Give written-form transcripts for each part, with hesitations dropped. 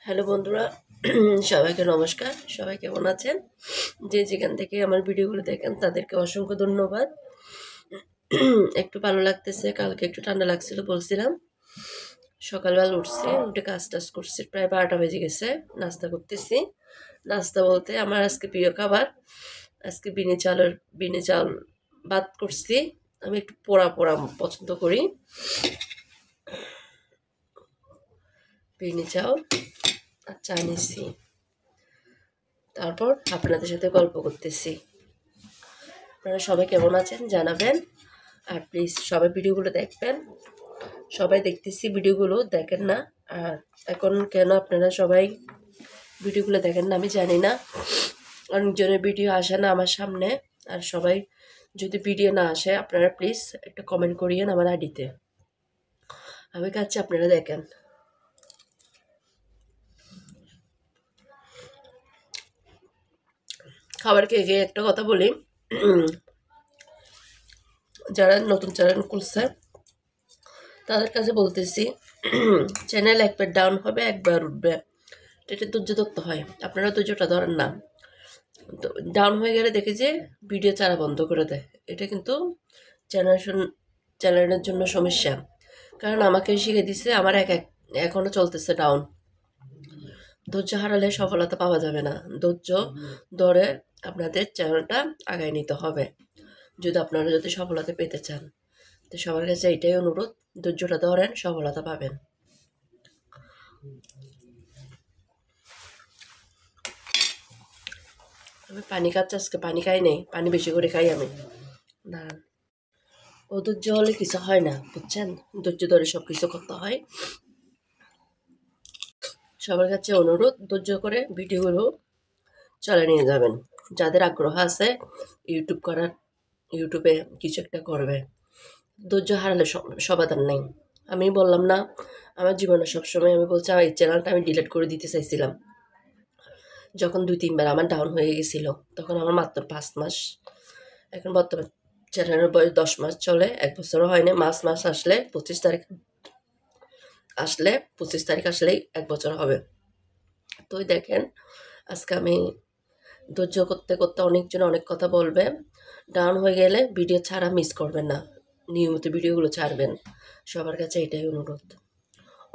Hello বন্ধুরা, সবাইকে নমস্কার। সবাই কেমন আছেন? যে যেখান থেকে আমার ভিডিওগুলো দেখেন তাদেরকে অসংখ্য ধন্যবাদ। একটু ভালো লাগতেছে, কালকে একটু ঠান্ডা লাগছিল বলছিলাম। সকালবেলা উঠছি, উঠে কাজ টাজ করছি, প্রায় 12টা বেজে গেছে। নাস্তা করতেছি। নাস্তা বলতে আমার আজকে প্রিয় খাবার, আজকে বিনে চাল ভাত করছি। আমি একটু পোড়া পোড়া পছন্দ করি। বিনে চাল আর চা নিচ্ছি, তারপর আপনাদের সাথে গল্প করতেছি। আপনারা সবাই কেমন আছেন জানাবেন, আর প্লিজ সবাই ভিডিওগুলো দেখবেন। সবাই দেখতেছি ভিডিওগুলো দেখেন না, আর এখন কেন আপনারা সবাই ভিডিওগুলো দেখেন না আমি জানি না। অনেকজনের ভিডিও আসে না আমার সামনে, আর সবাই যদি ভিডিও না আসে আপনারা প্লিজ একটা কমেন্ট করিয়েন আমার আইডিতে, আমি কাছে আপনারা দেখেন। খাবার খেয়ে গিয়ে একটা কথা বলি, যারা নতুন চ্যানেল খুলছে তাদের কাছে বলতেছি, চ্যানেল একবার ডাউন হবে একবার উঠবে, এটা ধৈর্য ধরতে হয়। আপনারা ধৈর্যটা ধরেন না, তো ডাউন হয়ে গেলে দেখে যে ভিডিও ছাড়া বন্ধ করে দেয়। এটা কিন্তু চ্যানেলের জন্য সমস্যা, কারণ আমাকে শিখে দিছে, আমার এখনও চলতেছে ডাউন। ধৈর্য হারালে সফলতা পাওয়া যাবে না। ধৈর্য ধরে আপনাদের চ্যানেলটা আগায় নিতে হবে যদি সফলতা পেতে চান। তো সবার কাছে এটাই অনুরোধ, ধৈর্যটা ধরেন, সফলতা পাবেন। আমি পানি খাচ্ছি, আজকে পানি খাই নেই, পানি বেশি করে খাই আমি। না, অধৈর্য হলে কিছু হয় না, বুঝছেন? ধৈর্য ধরে সব কিছু করতে হয়। সবার কাছে অনুরোধ, ধৈর্য করে ভিডিওগুলো চালিয়ে নিয়ে যাবেন। যাদের আগ্রহ আছে ইউটিউবে কিছু একটা করবে, ধৈর্য হারালে সমাধান নেই। আমি বললাম না, আমার জীবনে সবসময় আমি বলছি, আমার এই চ্যানেলটা আমি ডিলিট করে দিতে চাইছিলাম যখন 2-3 বার আমার ডাউন হয়ে গেছিলো। তখন আমার মাত্র 5 মাস, এখন বর্তমান চ্যানেলের বয়স 10 মাস চলে, 1 বছরও হয়নি। মাস আসলে 25 তারিখ আসলেই 1 বছর হবে। তো দেখেন, আজকে আমি ধৈর্য করতে করতে অনেকজন অনেক কথা বলবে। ডাউন হয়ে গেলে ভিডিও ছাড়া মিস করবেন না, নিয়মিত ভিডিওগুলো ছাড়বেন। সবার কাছে এটাই অনুরোধ।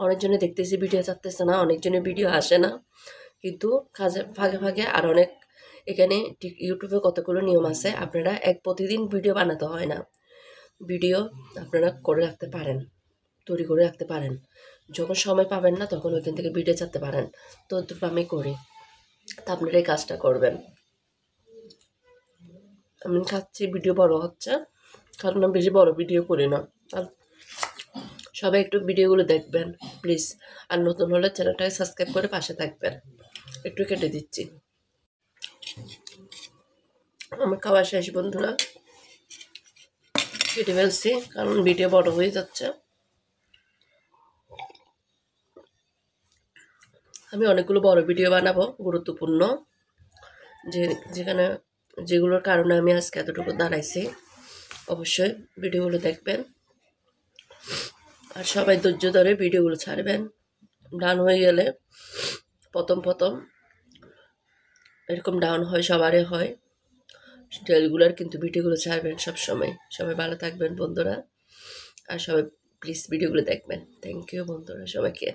অনেকজনে দেখতেছি ভিডিও ছাড়তেছে না, অনেকজনের ভিডিও আসে না, কিন্তু কাজে ফাঁকে ফাঁকে আর অনেক এখানে ইউটিউবে কতগুলো নিয়ম আছে, আপনারা প্রতিদিন ভিডিও বানাতে হয় না। ভিডিও আপনারা করে রাখতে পারেন, তৈরি করে রাখতে পারেন। যখন সময় পাবেন না তখন ওইখান থেকে ভিডিও ছাড়তে পারেন। তো আমি করি, তা আপনারা এই কাজটা করবেন। আমি খাচ্ছি, ভিডিও বড় হচ্ছে, কারণ আমি বেশি বড় ভিডিও করি না। আর সবাই একটু ভিডিওগুলো দেখবেন প্লিজ, আর নতুন হলে চ্যানেলটাকে সাবস্ক্রাইব করে পাশে থাকবেন। একটু কেটে দিচ্ছি, আমার খাওয়া শেষ বন্ধুরা, কেটে ফেলছি কারণ ভিডিও বড় হয়ে যাচ্ছে। আমি অনেকগুলো বড় ভিডিও বানাবো, গুরুত্বপূর্ণ, যেগুলোর কারণে আমি আজকে এতটুকু দাঁড়াইছি। অবশ্যই ভিডিওগুলো দেখবেন, আর সবাই ধৈর্য ধরে ভিডিওগুলো ছাড়বেন। ডাউন হয়ে গেলে প্রথম এরকম ডাউন হয়, সবারই হয়, রেগুলার কিন্তু ভিডিওগুলো ছাড়বেন সবসময়। সবাই ভালো থাকবেন বন্ধুরা, আর সবাই প্লিজ ভিডিওগুলো দেখবেন। থ্যাংক ইউ বন্ধুরা সবাইকে।